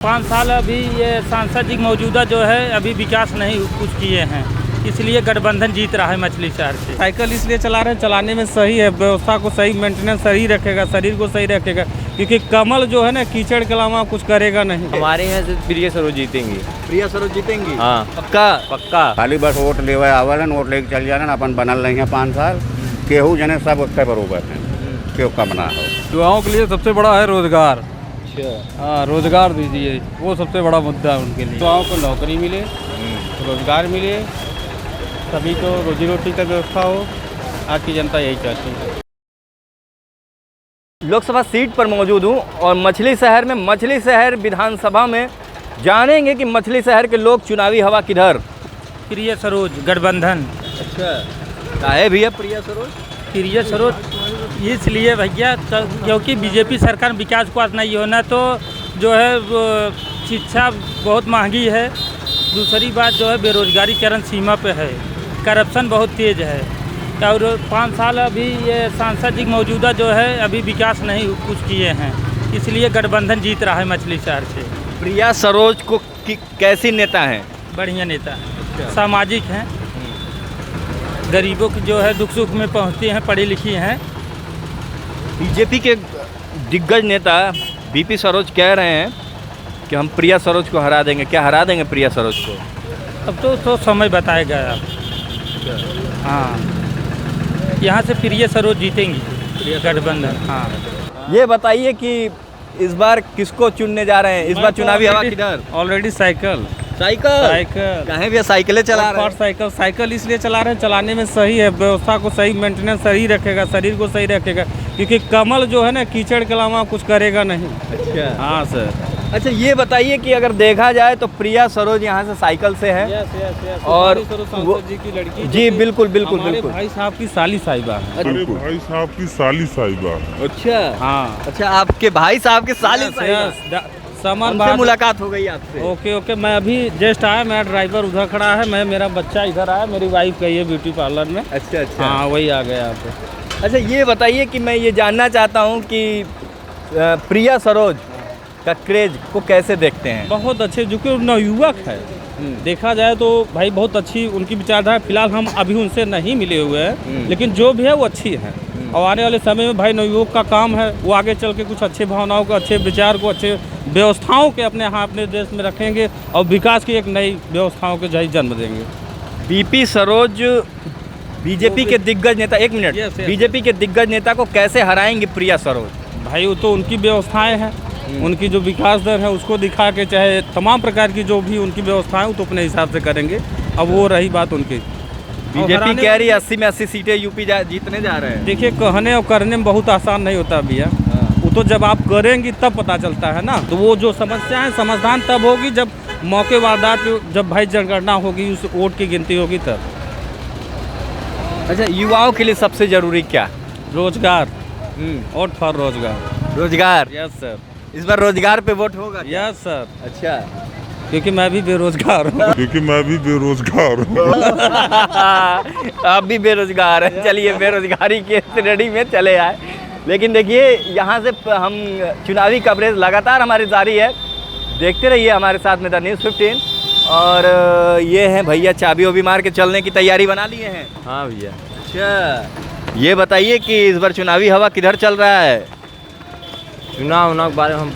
5 साल अभी ये सांसद जी मौजूदा जो है अभी विकास नहीं कुछ किए हैं, इसलिए गठबंधन जीत रहा है मछली शहर से। साइकिल इसलिए चला रहे हैं, चलाने में सही है, व्यवस्था को सही मेंटेनेंस सही रखेगा, शरीर को सही रखेगा, क्योंकि कमल जो है ना कीचड़ के अलावा कुछ करेगा नहीं। हमारे यहाँ से प्रिया सरोज जीतेंगी। प्रिया सरोज जीतेंगी? हाँ पक्का पक्का। खाली बस वोट लेवे आवलन, वोट लेके चल जाना, अपन बनल नहीं है 5 साल, केहू जने सब उसके बरोबर है, क्यों कम ना हो। युवाओं के लिए सबसे बड़ा है रोजगार। हाँ, रोजगार दीजिए, वो सबसे बड़ा मुद्दा है उनके लिए। युवाओं को नौकरी मिले, रोजगार मिले, सभी को रोजी रोटी का व्यवस्था हो, आज की जनता यही चाहती है। लोकसभा सीट पर मौजूद हूँ और मछली शहर में, मछली शहर विधानसभा में जानेंगे कि मछली शहर के लोग चुनावी हवा किधर। प्रिया सरोज गठबंधन। अच्छा, काहे भैया प्रिया सरोज? प्रिया सरोज इसलिए भैया क्योंकि बीजेपी सरकार विकास को आज नहीं होना, तो जो है शिक्षा बहुत महंगी है, दूसरी बात जो है बेरोजगारी चरम सीमा पे है, करप्शन बहुत तेज़ है, और 5 साल अभी ये सांसद जी मौजूदा जो है अभी विकास नहीं कुछ किए हैं, इसलिए गठबंधन जीत रहा है मछली शहर से। प्रिया सरोज को कैसी नेता हैं? बढ़िया नेता है, सामाजिक हैं, गरीबों की जो है दुख सुख में पहुंचती हैं, पढ़ी लिखी हैं। बीजेपी के दिग्गज नेता बीपी सरोज कह रहे हैं कि हम प्रिया सरोज को हरा देंगे। क्या हरा देंगे प्रिया सरोज को? अब तो समय बताएगा आप। हाँ, यहाँ से प्रिया सरोज जीतेंगी गठबंधन। हाँ, ये बताइए कि इस बार किसको चुनने जा रहे हैं? इस बार चुनावी हवा किधर? ऑलरेडी साइकिल कहे भैया साइकिलें चला रहे हैं? साइकिल इसलिए चला रहे हैं, चलाने में सही है, व्यवस्था को सही मेंटेनेंस सही रखेगा, शरीर को सही रखेगा, क्योंकि कमल जो है ना कीचड़ के अलावा कुछ करेगा नहीं। अच्छा हाँ सर। अच्छा, ये बताइए कि अगर देखा जाए तो प्रिया सरोज यहाँ से साइकिल से है और सांसद जी की लड़की जी बिल्कुल बिल्कुल हमारे बिल्कुल भाई साहब की साली साहिबा है। अरे भाई साहब की साली साहिबा। अच्छा हाँ, अच्छा, आपके भाई साहब के साली सामान से मुलाकात हो गई आपसे? ओके, मैं अभी जस्ट आया, मेरा ड्राइवर उधर खड़ा है, मेरा बच्चा इधर आया, मेरी वाइफ गई है ब्यूटी पार्लर में। अच्छा, हाँ वही आ गया यहाँ पे। अच्छा, ये बताइए कि मैं ये जानना चाहता हूँ कि प्रिया सरोज का क्रेज को कैसे देखते हैं? बहुत अच्छे, जो कि नवयुवक है, देखा जाए तो भाई बहुत अच्छी उनकी विचारधारा। फिलहाल हम अभी उनसे नहीं मिले हुए हैं, लेकिन जो भी है वो अच्छी है, और आने वाले समय में भाई नवयुवक का काम है, वो आगे चल के कुछ अच्छे भावनाओं को, अच्छे विचार को, अच्छे व्यवस्थाओं के अपने देश में रखेंगे और विकास की एक नई व्यवस्थाओं के जन्म देंगे। बीपी सरोज बीजेपी के दिग्गज नेता, एक मिनट, बीजेपी के दिग्गज नेता को कैसे हराएंगे प्रिया सरोज? भाई वो तो उनकी व्यवस्थाएं हैं, उनकी जो विकास दर है उसको दिखा के, चाहे तमाम प्रकार की जो भी उनकी व्यवस्थाएं वो तो अपने हिसाब से करेंगे। अब वो रही बात उनकी। बीजेपी कह रही है 80 में 80 सीटें यूपी जीतने जा रहे हैं। देखिए, कहने और करने में बहुत आसान नहीं होता भैया, वो तो जब आप करेंगी तब पता चलता है ना। तो वो जो समस्या है समाधान तब होगी जब मौके वारदात, जब भाई जनगणना होगी, उस वोट की गिनती होगी तब। अच्छा, युवाओं के लिए सबसे जरूरी क्या? रोजगार, वोट फॉर रोजगार। रोजगार? Yes sir. इस बार रोजगार पे वोट होगा? Yes sir. अच्छा, क्योंकि मैं भी बेरोजगार हूँ। क्योंकि मैं भी बेरोजगार हूँ। आप भी बेरोजगार हैं। चलिए, बेरोजगारी के श्रेणी में चले आए। लेकिन देखिए, यहाँ से हम चुनावी कवरेज लगातार हमारी जारी है, देखते रहिए हमारे साथ में द न्यूज़ 15। और ये हैं भैया, चाबी वाबी मार के चलने की तैयारी बना लिए हैं? हाँ भैया। अच्छा, ये बताइए कि इस बार चुनावी हवा किधर चल रहा है? चुनाव के बारे में हम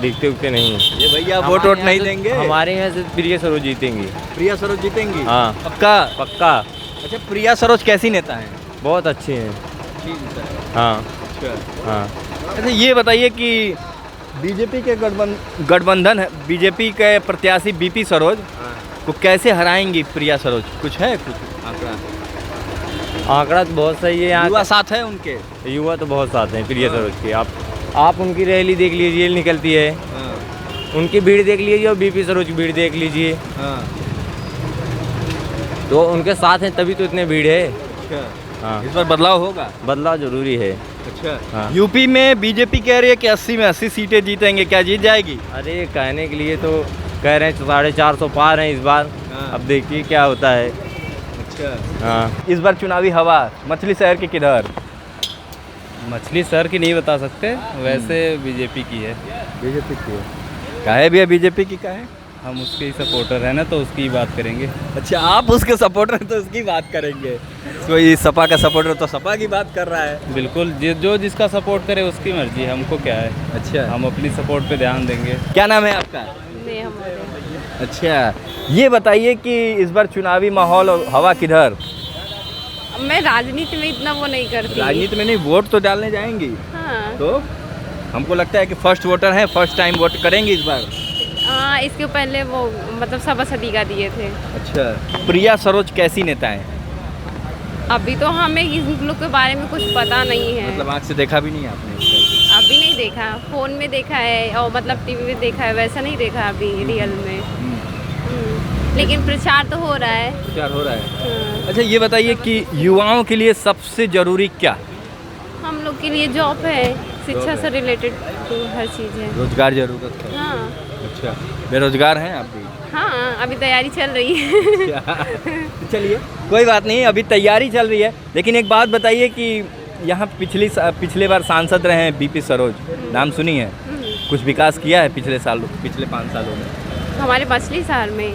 देखते उगते नहीं हैं। ये भैया वोट नहीं देंगे? हमारे यहाँ से प्रिया सरोज जीतेंगी। प्रिया सरोज जीतेंगी? हाँ पक्का पक्का। अच्छा, प्रिया सरोज कैसी नेता हैं? बहुत अच्छी हैं। हाँ हाँ। अच्छा, ये बताइए कि बीजेपी के गठबंधन है, बीजेपी के प्रत्याशी बीपी सरोज को कैसे हराएंगी प्रिया सरोज? कुछ है कुछ आंकड़ा तो बहुत सही है यहाँ। युवा साथ है उनके? युवा तो बहुत साथ हैं प्रिया सरोज के। आप उनकी रैली देख लीजिए, निकलती है, उनकी भीड़ देख लीजिए और बीपी सरोज की भीड़ देख लीजिए। तो उनके साथ हैं तभी तो इतने भीड़ है। हाँ, इस बार बदलाव होगा? बदलाव जरूरी है। अच्छा, हाँ। यूपी में बीजेपी कह रही है कि 80 में 80 सीटें जीतेंगे, क्या जीत जाएगी? अरे कहने के लिए तो कह रहे हैं 450 पार हैं इस बार। अब देखिए क्या होता है। अच्छा, हाँ। इस बार चुनावी हवा मछली शहर की किधर? मछली शहर की नहीं बता सकते, वैसे बीजेपी की है। बीजेपी की है। काहे भैया बीजेपी की काहे? हम उसके ही सपोर्टर हैं ना, तो उसकी ही बात करेंगे। अच्छा, आप उसके सपोर्टर हैं तो उसकी बात करेंगे। कोई सपा का सपोर्टर तो सपा की बात कर रहा है। बिल्कुल, जो जिसका सपोर्ट करे उसकी मर्जी है, हमको क्या है। अच्छा, हम अपनी सपोर्ट पे ध्यान देंगे। क्या नाम है आपका? अच्छा, ये बताइए कि इस बार चुनावी माहौल और हवा किधर? मैं राजनीति में इतना वो नहीं करती। राजनीति में नहीं, वोट तो डालने जाएंगी। हाँ। तो हमको लगता है कि फर्स्ट वोटर हैं, फर्स्ट टाइम वोट करेंगे इस बार। हाँ, इसके पहले वो मतलब सभासदी का दिए थे। अच्छा, प्रिया सरोज कैसी नेता है? अभी तो हमें इन लोग के बारे में कुछ पता नहीं है। मतलब आँख से देखा भी नहीं आपने? अभी नहीं देखा, फोन में देखा है और मतलब टीवी में देखा है, वैसा नहीं देखा अभी रियल में। लेकिन प्रचार तो हो रहा है। प्रचार हो रहा है। हाँ। अच्छा, ये बताइए कि युवाओं के लिए सबसे जरूरी क्या? हम लोग के लिए जॉब है, शिक्षा से रिलेटेड तो हर चीज़ है। रोजगार जरूरत है। हाँ। अच्छा, बेरोजगार हैं आप भी? हाँ, अभी तैयारी चल रही है। चलिए, कोई बात नहीं, अभी तैयारी चल रही है। लेकिन एक बात बताइए कि यहाँ पिछले बार सांसद रहे हैं बीपी सरोज, नाम सुनी है? कुछ विकास किया है पिछले 5 सालों में? हमारे मछली शहर में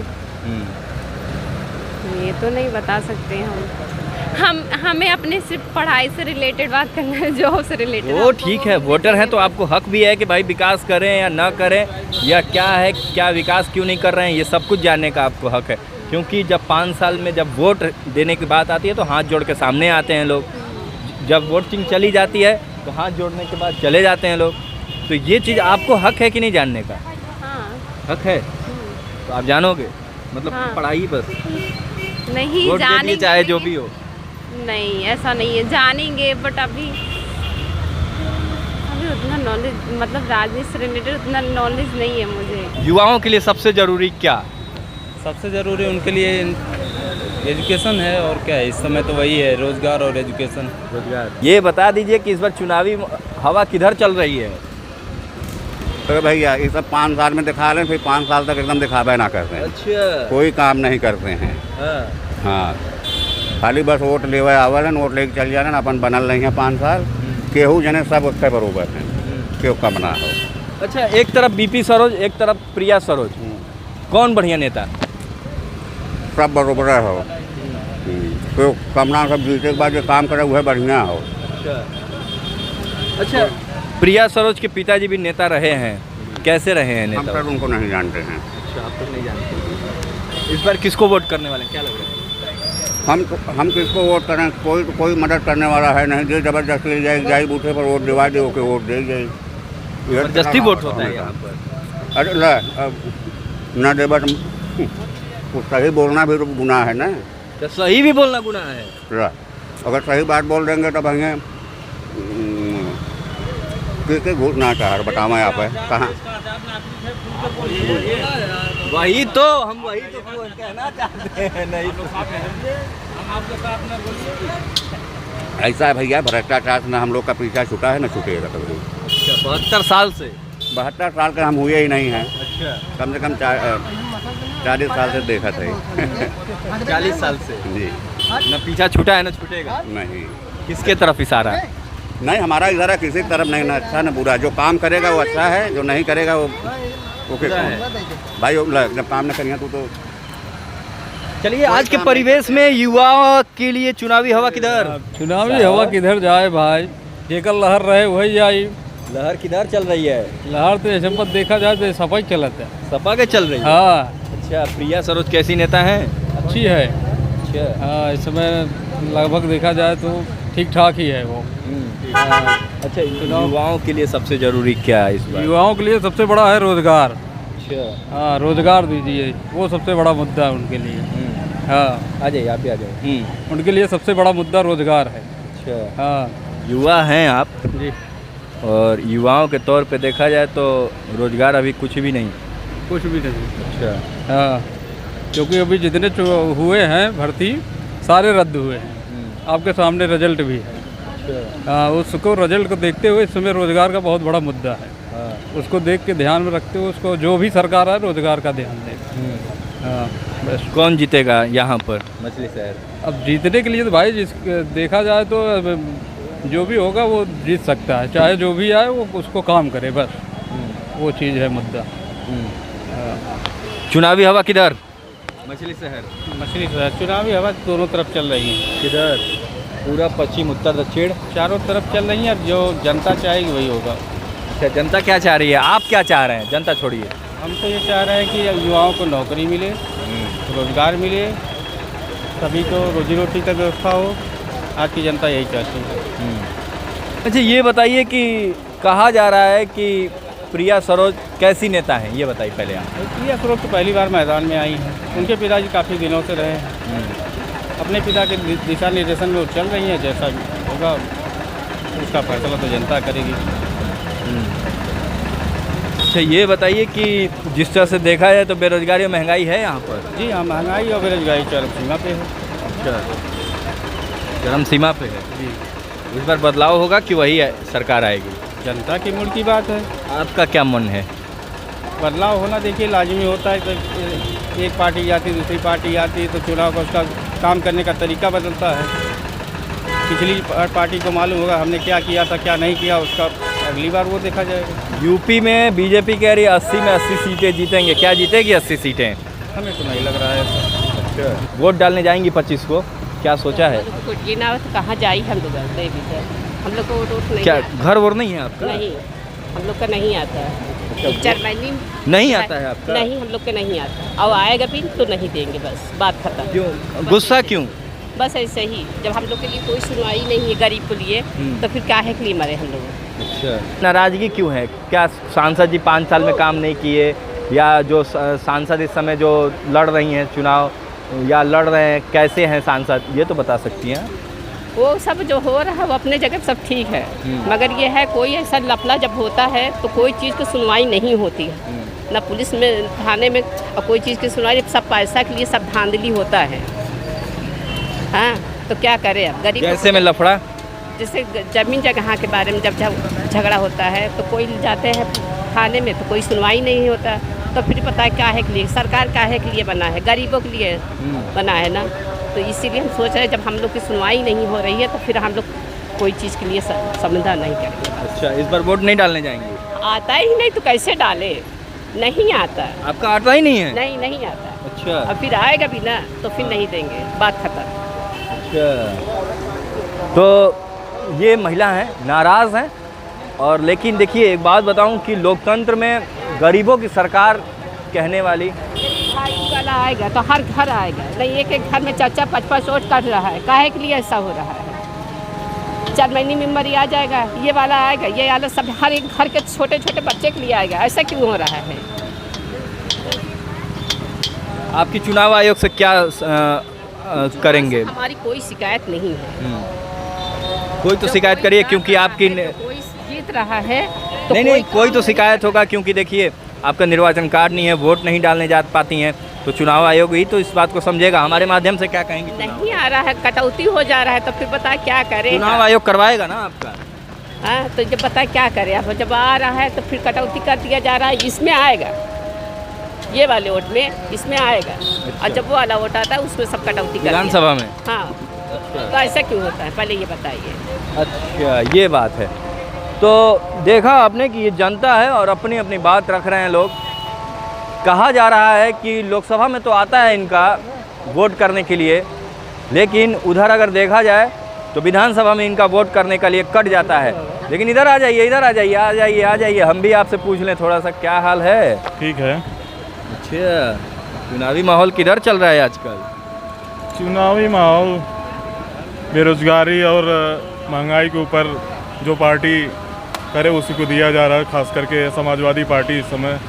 ये तो नहीं बता सकते हम हमें अपने सिर्फ पढ़ाई से रिलेटेड बात करना है, जॉब से रिलेटेड। वो ठीक है, वोटर हैं तो आपको हक भी है कि भाई विकास करें या ना करें, या क्या है, क्या विकास क्यों नहीं कर रहे हैं, ये सब कुछ जानने का आपको हक है। क्योंकि जब 5 साल में जब वोट देने की बात आती है तो हाथ जोड़ के सामने आते हैं लोग। जब वोटिंग चली जाती है तो हाथ जोड़ने के बाद चले जाते हैं लोग। तो ये चीज़ आपको हक है कि नहीं जानने का? हाँ। हक है तो आप जानोगे, मतलब हाँ। पढ़ाई बस नहीं वोट जानेंगे, दीजिए चाहे जो भी हो। नहीं ऐसा नहीं है, जानेंगे बट अभी उतना नॉलेज मतलब राजनीति से रिलेटेड उतना नॉलेज नहीं है मुझे। युवाओं के लिए सबसे ज़रूरी क्या? सबसे ज़रूरी उनके लिए एजुकेशन है, और क्या है, इस समय तो वही है, रोज़गार और एजुकेशन। रोजगार। ये बता दीजिए कि इस बार चुनावी हवा किधर चल रही है? तो भैया ये सब 5 साल में दिखा रहे हैं, फिर 5 साल तक एकदम दिखावा ना करते हैं। अच्छा। कोई काम नहीं करते हैं। हाँ, खाली बस वोट लेवे आवल वोट लेके चल जा रहे हैं, अपन बनल नहीं है 5 साल। केहू जने सब उसके बरोबर हैं, केहू कम ना हो। अच्छा, एक तरफ बीपी सरोज, एक तरफ प्रिया सरोज, कौन बढ़िया नेता? सब बरोबर हो। केहू कम ना, सब जीते के बाद जो काम करे वह बढ़िया हो। अच्छा, प्रिया सरोज के पिताजी भी नेता रहे हैं, कैसे रहे हैं हम नेता? सब उनको नहीं जानते हैं। अच्छा, आप तो नहीं जानते। इस बार किसको वोट करने वाले हैं, क्या लग रहा है? हम किसको वोट करें? कोई मदद करने वाला है नहीं। जो जबरदस्ती ले जाए बूथे पर वोट दिवा दे, ओके वोट दे जाए। जबरदस्ती वोट होता है यहाँ पर? अरे ला, न देवा तो सही बोलना भी तो गुनाह है ना। तो सही भी बोलना गुनाह है? ला, अगर सही बात बोल देंगे तो भैया किसके घूटना चाह बताओ आप है कहाँ? वही तो हम कहना चाहते हैं। नहीं तो ऐसा है भैया, भ्रष्टाचार से ना हम लोग का पीछा छूटा है ना छूटेगा कभी। 72 साल से? 72 साल के हम हुए ही नहीं हैं। अच्छा, कम से कम 40 साल से देखा थे। 40 साल से जी न पीछा छूटा है न छूटेगा। नहीं, किसके तरफ इशारा है? नहीं हमारा इधर किसी तरफ नहीं, ना अच्छा ना बुरा। जो काम करेगा वो अच्छा है, जो नहीं करेगा वो ओके भाई। जब काम न करेंगे तो चलिए, आज के परिवेश में युवा के लिए चुनावी हवा किधर? चुनावी हवा किधर जाए भाई, जेकर लहर रहे वही आई। लहर किधर चल रही है? लहर तो ऐसे पर देखा जाए तो सफाई चलता है। सपा के चल रही है? हाँ, अच्छा, प्रिया सरोज कैसी नेता है? अच्छी है। अच्छा। हाँ, इस समय लगभग देखा जाए तो ठीक ठाक ही है वो। हाँ। अच्छा, युवाओं के लिए सबसे जरूरी क्या है इस बार? युवाओं के लिए सबसे बड़ा है रोजगार। अच्छा। हाँ, रोजगार दीजिए, वो सबसे बड़ा मुद्दा है उनके लिए। हाँ, आ जाइए, आप भी आ जाइए। उनके लिए सबसे बड़ा मुद्दा रोजगार है। अच्छा। हाँ युवा हैं आप जी, और युवाओं के तौर पे देखा जाए तो रोजगार अभी कुछ भी नहीं। कुछ भी नहीं। अच्छा। हाँ, क्योंकि अभी जितने हुए हैं भर्ती सारे रद्द हुए हैं। आपके सामने रिजल्ट भी है। हाँ, उसको रिजल्ट को देखते हुए इस समय रोजगार का बहुत बड़ा मुद्दा है। उसको देख के ध्यान में रखते हुए उसको जो भी सरकार है रोजगार का ध्यान दे। हाँ, बस। कौन जीतेगा यहाँ पर मछली शहर? अब जीतने के लिए तो भाई देखा जाए तो जो भी होगा वो जीत सकता है, चाहे जो भी आए वो उसको काम करे, बस वो चीज़ है मुद्दा। चुनावी हवा किधर? मछली शहर। मछली शहर चुनावी हवा दोनों तरफ चल रही है, किधर? पूरा पश्चिम उत्तर दक्षिण चारों तरफ चल रही है। अब जो जनता चाहेगी वही होगा। अच्छा, जनता क्या चाह रही है? आप क्या चाह रहे हैं? जनता छोड़िए। हम तो ये चाह रहे हैं कि युवाओं को नौकरी मिले, रोजगार मिले, सभी को रोजी रोटी का व्यवस्था हो। आज की जनता यही चाहती है। अच्छा, ये बताइए कि कहा जा रहा है कि प्रिया सरोज कैसी नेता हैं, ये बताइए पहले आप। प्रिया सरोज तो पहली बार मैदान में आई हैं। उनके पिताजी काफ़ी दिनों से रहे हैं, अपने पिता के दिशा निर्देशन में वो चल रही हैं। जैसा होगा उसका फैसला तो जनता करेगी। अच्छा, ये बताइए कि जिस तरह से देखा जाए तो बेरोजगारी और महंगाई है यहाँ पर? जी हाँ, महंगाई और बेरोजगारी चरम सीमा पे है। अच्छा, चरम सीमा पे है जी। इस बार बदलाव होगा कि वही सरकार आएगी? जनता की मूड की बात है। आपका क्या मन है? बदलाव होना देखिए लाजमी होता है। तो एक पार्टी आती है, दूसरी पार्टी आती है, तो चुनाव का उसका काम करने का तरीका बदलता है। पिछली पार्टी को मालूम होगा हमने क्या किया था, क्या नहीं किया, उसका अगली बार वो देखा जाएगा। यूपी में बीजेपी कह रही है 80 में 80 सीटें जीतेंगे। क्या जीतेगी 80 सीटें? हमें तो नहीं लग रहा है ऐसा। अच्छा, वोट डालने जाएंगी 25 को, क्या सोचा है? ये ना तो कहाँ जाए हम लोग हम लोग को वोट नहीं क्या घर वोट नहीं है आपका? नहीं, हम लोग का नहीं आता है। जर्मनी नहीं आता है आपका? नहीं, हम लोग का नहीं आता। और आएगा भी तो नहीं देंगे, बस बात खत्म। क्यों? गुस्सा क्यों? बस ऐसे ही, जब हम लोग के लिए कोई सुनवाई नहीं है गरीब के लिए, तो फिर काहे के लिए मरे हम लोग। अच्छा, नाराजगी क्यों है? क्या सांसद जी 5 साल में काम नहीं किए, या जो सांसद इस समय जो लड़ रही हैं चुनाव या लड़ रहे हैं, कैसे हैं सांसद, ये तो बता सकती हैं? वो सब जो हो रहा है वो अपने जगह सब ठीक है, मगर ये है कोई ऐसा लफड़ा जब होता है तो कोई चीज़ की सुनवाई नहीं होती है, ना पुलिस में थाने में, और कोई चीज़ की सुनवाई सब पैसा के लिए सब धांधली होता है। हाँ, तो क्या करें अब गरीब। कैसे में लफड़ा? जैसे जमीन जगह के बारे में जब झगड़ा होता है तो कोई जाते हैं थाने में तो कोई सुनवाई नहीं होता, तो फिर पता है क्या है के लिए सरकार काहे के लिए बना है, गरीबों के लिए बना है ना। तो इसीलिए हम सोच रहे हैं जब हम लोग की सुनवाई नहीं हो रही है तो फिर हम लोग कोई चीज़ के लिए समाधान नहीं करेंगे। अच्छा, इस बार वोट नहीं डालने जाएंगे? आता ही नहीं तो कैसे डाले, नहीं आता। आपका आता ही नहीं है? नहीं, नहीं आता। अच्छा, अब फिर आएगा भी ना तो फिर नहीं देंगे, बात खत्म। अच्छा, तो ये महिला हैं, नाराज़ हैं। और लेकिन देखिए एक बात बताऊं कि लोकतंत्र में गरीबों की सरकार कहने वाली वाला आएगा तो हर घर आएगा, नहीं एक एक घर में 4-5 वोट काट रहा है, काहे के लिए ऐसा हो रहा है। 4 महीने में मरी आ जाएगा, ये वाला आएगा, ये वाला सब हर एक घर के छोटे छोटे बच्चे के लिए आएगा, ऐसा क्यों हो रहा है। आपकी चुनाव आयोग से क्या करेंगे? हमारी कोई शिकायत नहीं है। कोई तो शिकायत करिए, क्योंकि आपकी कोई जीत रहा है तो नहीं, कोई तो शिकायत होगा, क्योंकि देखिए आपका निर्वाचन कार्ड नहीं है, वोट नहीं डालने जा पाती हैं, तो चुनाव आयोग ही तो इस बात को समझेगा। हमारे माध्यम से क्या कहेंगे? नहीं आ रहा है, कटौती हो जा रहा है, तो फिर बता क्या करें। चुनाव आयोग करवाएगा ना आपका? हाँ, तो जब बता क्या करें, अब जब आ रहा है तो फिर कटौती कर दिया जा रहा है, इसमें आएगा, ये वाले वोट में इसमें आएगा। और जब वो वाला वोट आता है उसमें सब कटौती कर विधानसभा में। हाँ, तो ऐसा क्यों होता है, पहले ये बताइए। अच्छा, ये बात है। तो देखा आपने कि ये जनता है और अपनी अपनी बात रख रहे हैं लोग। कहा जा रहा है कि लोकसभा में तो आता है इनका वोट करने के लिए, लेकिन उधर अगर देखा जाए तो विधानसभा में इनका वोट करने के लिए कट जाता है। लेकिन इधर आ जाइए, इधर आ जाइए, आ जाइए, आ जाइए, हम भी आपसे पूछ लें थोड़ा सा, क्या हाल है? ठीक है। अच्छा, चुनावी माहौल किधर चल रहा है आजकल? चुनावी माहौल बेरोजगारी और महंगाई के ऊपर जो पार्टी करे उसी को दिया जा रहा है, खास करके समाजवादी पार्टी इस समय।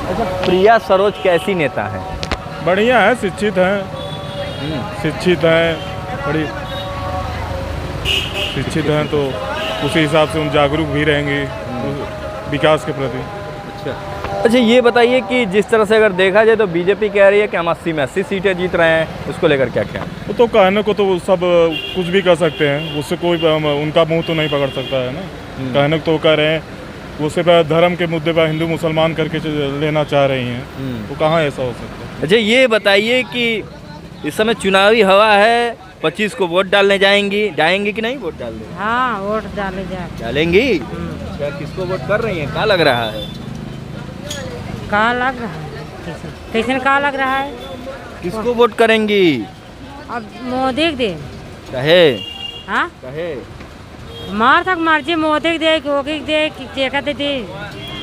अच्छा, प्रिया सरोज कैसी नेता है? बढ़िया है, शिक्षित हैं, बड़ी शिक्षित हैं, तो उसी हिसाब से हम जागरूक भी रहेंगे विकास के प्रति। अच्छा, ये बताइए कि जिस तरह से अगर देखा जाए तो बीजेपी कह रही है कि हम 80 में 80 सीटें जीत रहे हैं, उसको लेकर क्या ख्याल? वो तो कहने को तो सब कुछ भी कर सकते हैं, उससे कोई उनका मुंह तो नहीं पकड़ सकता है ना। कहने को तो कह रहे हैं, वो सिर्फ धर्म के मुद्दे पर हिंदू मुसलमान करके लेना चाह रही हैं, तो कहाँ ऐसा हो सकता है। अच्छा, ये बताइए कि इस समय चुनावी हवा है, 25 को वोट डालने जाएंगी कि नहीं वोट डालने? हाँ, वोट डालेंगे। डालेंगी? अच्छा, किसको वोट कर रही हैं, क्या लग रहा है? कहाँ लग रहा है कैसे कहाँ लग रहा है। किसको वोट करेंगी? अब मोदी के दे कहे हाँ कहे मार तक मर्जी मोदी के दे योगी के दे कि कहते दे।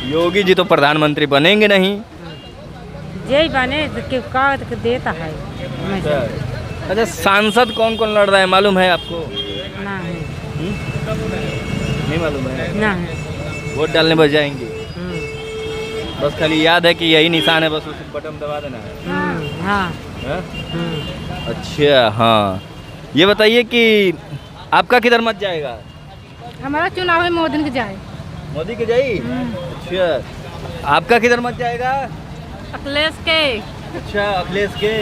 योगी जी तो प्रधानमंत्री बनेंगे नहीं। यही बने कि का देता है। अच्छा, सांसद कौन कौन लड़ रहा है मालूम है आपको? ना है नहीं मालूम है। ना है। वोट डालने बस जाएंगे, बस खाली याद है कि यही निशान है, बस उस बटन दबा देना है। हाँ हाँ? अच्छा हाँ, ये बताइए कि आपका किधर मत जाएगा? हमारा चुनाव है मोदी के जाए। मोदी के जाई? अच्छा, आपका किधर मत जाएगा? अखिलेश के। अच्छा, अखिलेश के।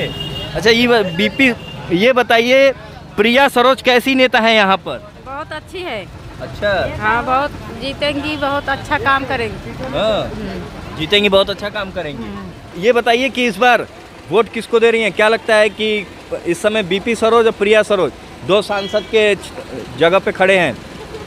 अच्छा, ये बीपी ये बताइए प्रिया सरोज कैसी नेता है यहाँ पर? बहुत अच्छी है। अच्छा हाँ, बहुत जीतेंगी, बहुत अच्छा काम करेंगी। हाँ, जीतेंगी, बहुत अच्छा काम करेंगी। ये बताइए कि इस बार वोट किसको दे रही हैं? क्या लगता है कि इस समय बीपी सरोज और प्रिया सरोज दो सांसद के जगह पे खड़े हैं,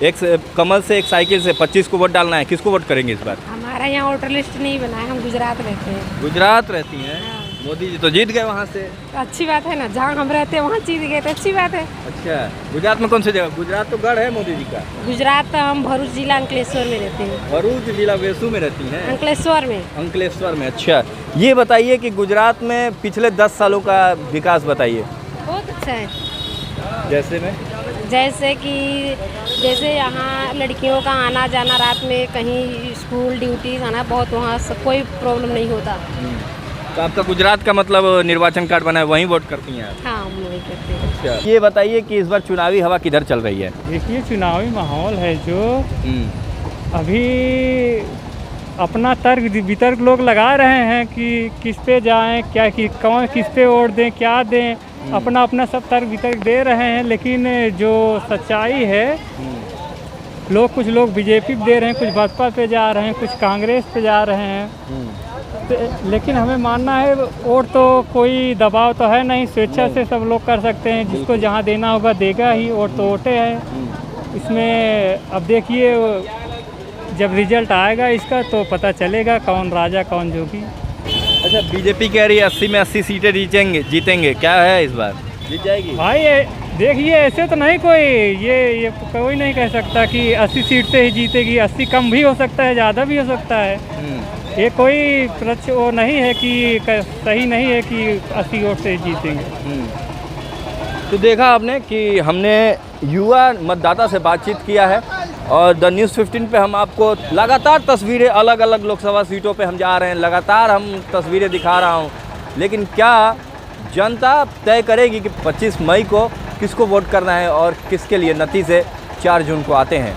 एक कमल से एक साइकिल से, 25 को वोट डालना है, किसको वोट करेंगे इस बार? हमारा यहाँ वोटर लिस्ट नहीं बना है, हम गुजरात रहते हैं। गुजरात रहती हैं? मोदी जी तो जीत गए वहाँ से। अच्छी बात है ना, जहाँ हम रहते हैं वहाँ जीत गए तो अच्छी बात है। अच्छा, गुजरात में कौन सी जगह? गुजरात तो गढ़ है मोदी जी का। गुजरात हम भरूच जिला अंकलेश्वर में रहते हैं। भरूच जिला वेसू में रहती हैं? अंकलेश्वर में। अंकलेश्वर में। अच्छा, ये बताइए कि गुजरात में पिछले 10 सालों का विकास बताइए। बहुत अच्छा है। जैसे यहाँ लड़कियों का आना जाना, रात में कहीं स्कूल ड्यूटी आना, बहुत वहाँ कोई प्रॉब्लम नहीं होता। तो आपका गुजरात का मतलब निर्वाचन कार्ड बना है, वहीं वोट करती हैं आप? हाँ, हम वही करते हैं। अच्छा, ये बताइए कि इस बार चुनावी हवा किधर चल रही है? देखिए, चुनावी माहौल है जो अभी अपना तर्क वितर्क लोग लगा रहे हैं कि किस पे जाएं, क्या कि कौन किस पे वोट दें, क्या दें, अपना अपना सब तर्क वितर्क दे रहे हैं। लेकिन जो सच्चाई है, कुछ लोग बीजेपी पे दे रहे हैं, कुछ भाजपा पे जा रहे हैं, कुछ कांग्रेस पे जा रहे हैं। लेकिन हमें मानना है वोट तो कोई दबाव तो है नहीं, स्वेच्छा से सब लोग कर सकते हैं, जिसको जहाँ देना होगा देगा ही। वोट तो वोटे है। इसमें अब देखिए, जब रिजल्ट आएगा इसका तो पता चलेगा कौन राजा कौन जोगी। अच्छा, बीजेपी कह रही है 80 में 80 सीटें जीतेंगे, क्या है इस बार जीत जाएगी? भाई देखिए, ऐसे तो नहीं कोई ये कोई नहीं कह सकता कि 80 सीट से ही जीतेगी। 80 कम भी हो सकता है, ज़्यादा भी हो सकता है। ये कोई वो नहीं है कि सही नहीं है कि 80 वोट से जीतेंगे। तो देखा आपने कि हमने युवा मतदाता से बातचीत किया है और द न्यूज़ 15 पे हम आपको लगातार तस्वीरें, अलग अलग लोकसभा सीटों पे हम जा रहे हैं, लगातार हम तस्वीरें दिखा रहा हूँ। लेकिन क्या जनता तय करेगी कि 25 मई को किसको वोट करना है और किसके लिए? नतीजे 4 जून को आते हैं।